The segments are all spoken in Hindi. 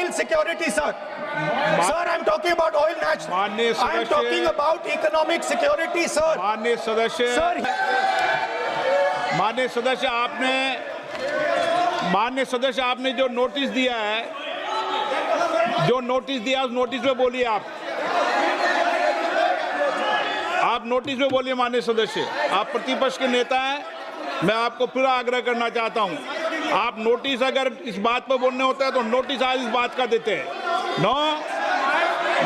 oil security, sir. Sir, I'm talking about oil national. माननीय सदस्य, I'm talking about economic security, sir. माननीय सदस्य, Sir, आपने जो नोटिस दिया है, उस नोटिस में बोलिए आप नोटिस में बोलिए। माननीय सदस्य, आप प्रतिपक्ष के नेता हैं, मैं आपको फिर आग्रह करना चाहता हूं, आप नोटिस अगर इस बात पर बोलने होता है तो नोटिस आज इस बात का देते हैं। नो,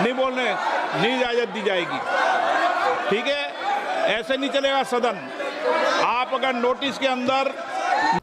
नहीं बोलने, नहीं इजाजत दी जाएगी। ठीक है, ऐसे नहीं चलेगा सदन। आप अगर नोटिस के अंदर।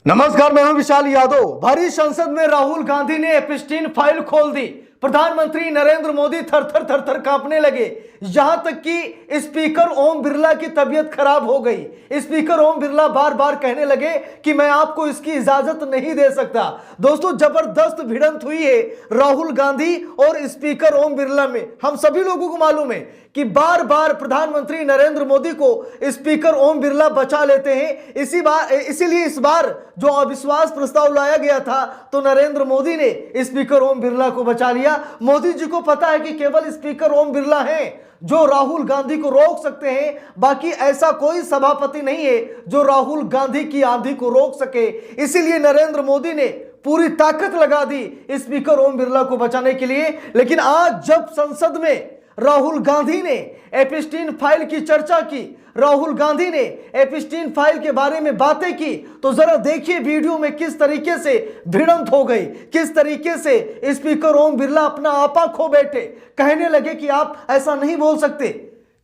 नमस्कार, मैं हूं विशाल यादव। भरी संसद में राहुल गांधी ने एप्स्टीन फाइल खोल दी। प्रधानमंत्री नरेंद्र मोदी थर थर कांपने लगे। यहां तक कि स्पीकर ओम बिरला की तबीयत खराब हो गई। स्पीकर ओम बिरला बार बार कहने लगे कि मैं आपको इसकी इजाजत नहीं दे सकता। दोस्तों, जबरदस्त भिड़ंत हुई है राहुल गांधी और स्पीकर ओम बिरला में। हम सभी लोगों को मालूम है कि बार बार प्रधानमंत्री नरेंद्र मोदी को स्पीकर ओम बिरला बचा लेते हैं। इसीलिए इस बार जो अविश्वास प्रस्ताव लाया गया था तो नरेंद्र मोदी ने स्पीकर ओम बिरला को बचा लिया। मोदी जी को पता है कि केवल स्पीकर ओम बिरला हैं जो राहुल गांधी को रोक सकते हैं, बाकी ऐसा कोई सभापति नहीं है जो राहुल गांधी की आंधी को रोक सके। इसीलिए नरेंद्र मोदी ने पूरी ताकत लगा दी स्पीकर ओम बिरला को बचाने के लिए। लेकिन आज जब संसद में राहुल गांधी ने एप्स्टीन फाइल की चर्चा की, राहुल गांधी ने एप्स्टीन फाइल के बारे में बातें की, तो जरा देखिए वीडियो में किस तरीके से भिड़ंत हो गई, किस तरीके से स्पीकर ओम बिरला अपना आपा खो बैठे। कहने लगे कि आप ऐसा नहीं बोल सकते,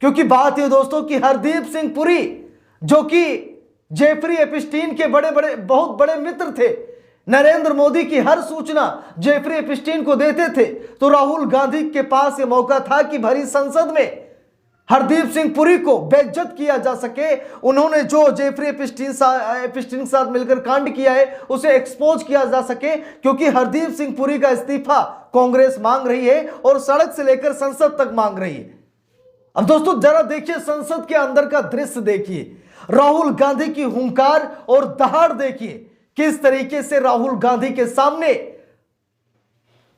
क्योंकि बात है दोस्तों कि हरदीप सिंह पुरी जो कि जेफरी एप्स्टीन के बहुत बड़े मित्र थे, नरेंद्र मोदी की हर सूचना जेफरी एप्स्टीन को देते थे। तो राहुल गांधी के पास यह मौका था कि भरी संसद में हरदीप सिंह पुरी को बेइज्जत किया जा सके। उन्होंने जो जेफरी एप्स्टीन के साथ मिलकर कांड किया है उसे एक्सपोज किया जा सके, क्योंकि हरदीप सिंह पुरी का इस्तीफा कांग्रेस मांग रही है और सड़क से लेकर संसद तक मांग रही है। अब दोस्तों, जरा देखिए संसद के अंदर का दृश्य, देखिए राहुल गांधी की हुंकार और दहाड़ देखिए किस तरीके से राहुल गांधी के सामने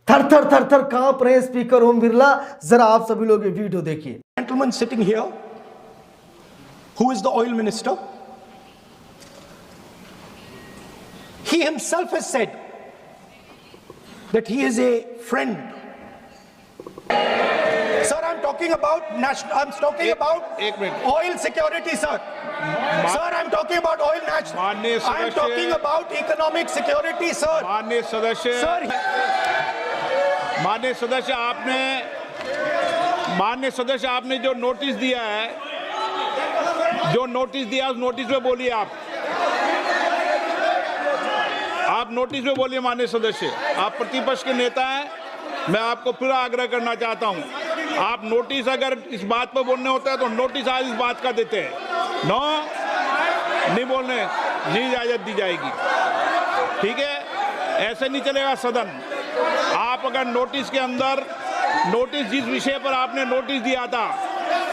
थर थर कांप रहे स्पीकर ओम बिरला। जरा आप सभी लोग ये वीडियो देखिए। gentleman sitting here, who is the oil minister, he himself has said that he is a friend. Sir, I'm talking about एक minute. oil security, sir. Sir, I'm talking about oil national. माननीय सदस्य, I'm talking about economic security, sir. माननीय सदस्य, Sir, आपने जो नोटिस दिया है, उस नोटिस में बोलिए आप नोटिस में बोलिए। माननीय सदस्य, आप प्रतिपक्ष के नेता हैं, मैं आपको फिर आग्रह करना चाहता हूं, आप नोटिस अगर इस बात पर बोलने होता है तो नोटिस आज इस बात का देते हैं। नो, नहीं बोलने, नहीं इजाजत दी जाएगी। ठीक है, ऐसे नहीं चलेगा सदन। आप अगर नोटिस के अंदर, जिस विषय पर आपने नोटिस दिया था,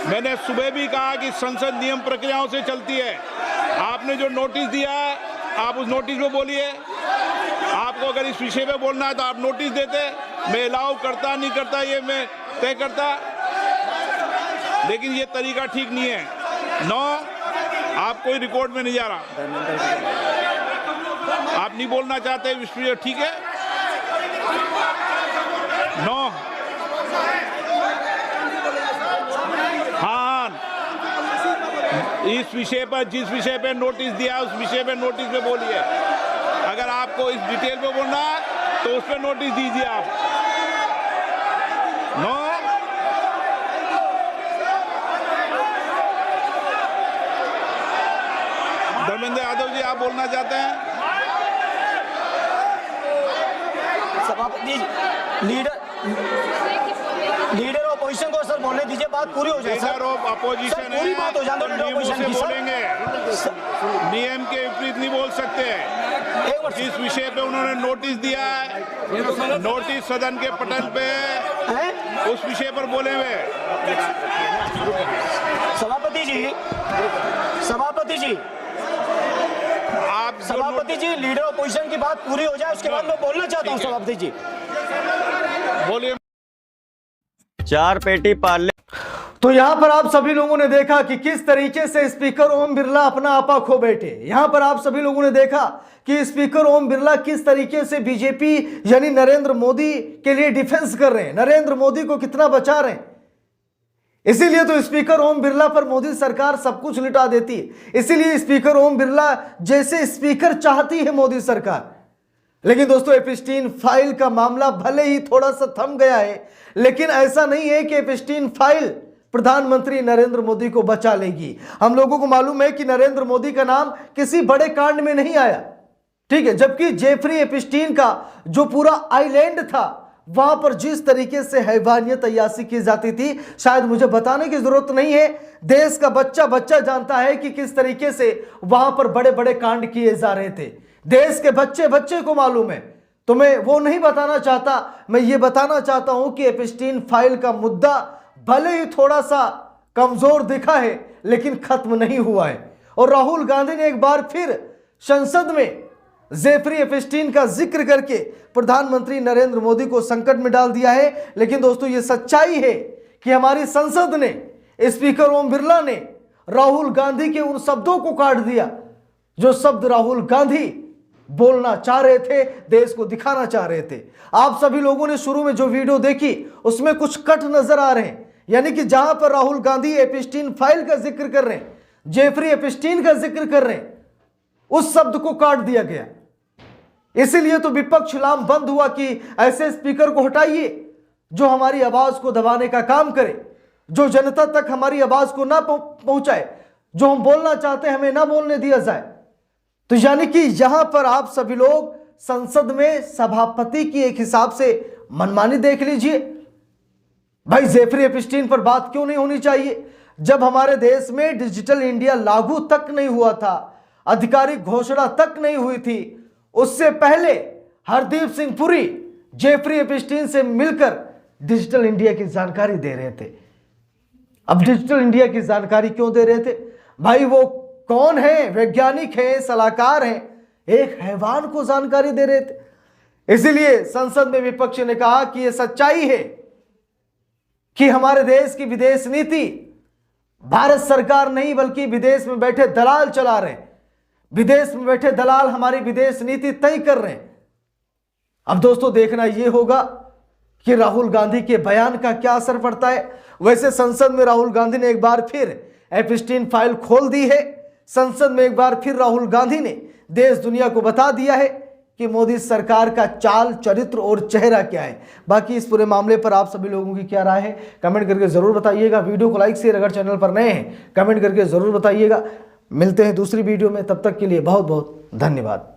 मैंने सुबह भी कहा कि संसद नियम प्रक्रियाओं से चलती है। आपने जो नोटिस दिया है आप उस नोटिस में बोलिए। आपको अगर इस विषय पे बोलना है तो आप नोटिस देते, मैं अलाउ करता नहीं करता ये मैं तय करता, लेकिन ये तरीका ठीक नहीं है। नो, आप कोई रिकॉर्ड में नहीं जा रहा, आप नहीं बोलना चाहते इस विषय, ठीक है। नो, हाँ, इस विषय पर, जिस विषय पे नोटिस दिया उस विषय पे नोटिस में बोलिए। अगर आपको इस डिटेल में बोलना है तो उस पर नोटिस दीजिए आप। नो, धर्मेंद्र यादव जी, आप बोलना चाहते हैं? सभापति, लीडर ऑपोजिशन को सर बोलने दीजिए, बात पूरी हो जाए। लीडर ऑफ अपोजिशन है, पूरी बात हो जाए तो लीडर ऑपोजिशन की बोलेंगे, नियम के विपरीत नहीं बोल सकते। जिस विषय पे उन्होंने नोटिस दिया है, नोटिस सदन के पटल पे उस विषय पर बोले हुए। सभापति जी, लीडर ऑपोजिशन की बात पूरी हो जाए उसके बाद मैं बोलना चाहता हूँ। सभापति जी, बोलिए। 4 पेटी पार्ले। तो यहां पर आप सभी लोगों ने देखा कि किस तरीके से स्पीकर ओम बिरला अपना आपा खो बैठे। यहां पर आप सभी लोगों ने देखा कि स्पीकर ओम बिरला किस तरीके से बीजेपी यानी नरेंद्र मोदी के लिए डिफेंस कर रहे हैं, नरेंद्र मोदी को कितना बचा रहे हैं। इसीलिए तो स्पीकर ओम बिरला पर मोदी सरकार सब कुछ लुटा देती है। इसीलिए स्पीकर ओम बिरला जैसे स्पीकर चाहती है मोदी सरकार। लेकिन दोस्तों, एपिस्टीन फाइल का मामला भले ही थोड़ा सा थम गया है, लेकिन ऐसा नहीं है कि एपिस्टीन फाइल प्रधानमंत्री नरेंद्र मोदी को बचा लेगी। हम लोगों को मालूम है कि नरेंद्र मोदी का नाम किसी बड़े कांड में नहीं आया, ठीक है, जबकि जेफरी एपिस्टीन का जो पूरा आइलैंड था वहां पर जिस तरीके से हैवानियत अय्याशी की जाती थी, शायद मुझे बताने की जरूरत नहीं है। देश का बच्चा बच्चा जानता है कि किस तरीके से वहां पर बड़े बड़े कांड किए जा रहे थे। देश के बच्चे बच्चे को मालूम है। तो मैं वो नहीं बताना चाहता, मैं ये बताना चाहता हूं कि एपिस्टीन फाइल का मुद्दा भले ही थोड़ा सा कमजोर दिखा है, लेकिन खत्म नहीं हुआ है। और राहुल गांधी ने एक बार फिर संसद में जेफरी एपिस्टीन का जिक्र करके प्रधानमंत्री नरेंद्र मोदी को संकट में डाल दिया है। लेकिन दोस्तों, ये सच्चाई है कि हमारी संसद ने, स्पीकर ओम बिरला ने राहुल गांधी के उन शब्दों को काट दिया जो शब्द राहुल गांधी बोलना चाह रहे थे, देश को दिखाना चाह रहे थे। आप सभी लोगों ने शुरू में जो वीडियो देखी उसमें कुछ कट नजर आ रहे हैं, यानी कि जहां पर राहुल गांधी एपिस्टीन फाइल का जिक्र कर रहे हैं, जेफरी एपिस्टीन का जिक्र कर रहे हैं, उस शब्द को काट दिया गया। इसीलिए तो विपक्ष लामबंद हुआ कि ऐसे स्पीकर को हटाइए जो हमारी आवाज को दबाने का काम करे, जो जनता तक हमारी आवाज को ना पहुंचाए, जो हम बोलना चाहते हैं हमें ना बोलने दिया जाए। तो यानी कि यहां पर आप सभी लोग संसद में सभापति की एक हिसाब से मनमानी देख लीजिए। भाई, जेफरी एपिस्टीन पर बात क्यों नहीं होनी चाहिए? जब हमारे देश में डिजिटल इंडिया लागू तक नहीं हुआ था, आधिकारिक घोषणा तक नहीं हुई थी, उससे पहले हरदीप सिंह पुरी जेफरी एपिस्टीन से मिलकर डिजिटल इंडिया की जानकारी दे रहे थे। अब डिजिटल इंडिया की जानकारी क्यों दे रहे थे? भाई, वो कौन है? वैज्ञानिक है, सलाहकार हैं, एक हैवान को जानकारी दे रहे थे। इसीलिए संसद में विपक्ष ने कहा कि यह सच्चाई है कि हमारे देश की विदेश नीति भारत सरकार नहीं बल्कि विदेश में बैठे दलाल चला रहे हैं। विदेश में बैठे दलाल हमारी विदेश नीति तय कर रहे हैं। अब दोस्तों, देखना यह होगा कि राहुल गांधी के बयान का क्या असर पड़ता है। वैसे संसद में राहुल गांधी ने एक बार फिर एपिस्टीन फाइल खोल दी है। संसद में एक बार फिर राहुल गांधी ने देश दुनिया को बता दिया है कि मोदी सरकार का चाल, चरित्र और चेहरा क्या है। बाकी इस पूरे मामले पर आप सभी लोगों की क्या राय है, कमेंट करके जरूर बताइएगा। वीडियो को लाइक शेयर, अगर चैनल पर नए हैं कमेंट करके जरूर बताइएगा। मिलते हैं दूसरी वीडियो में, तब तक के लिए बहुत बहुत धन्यवाद।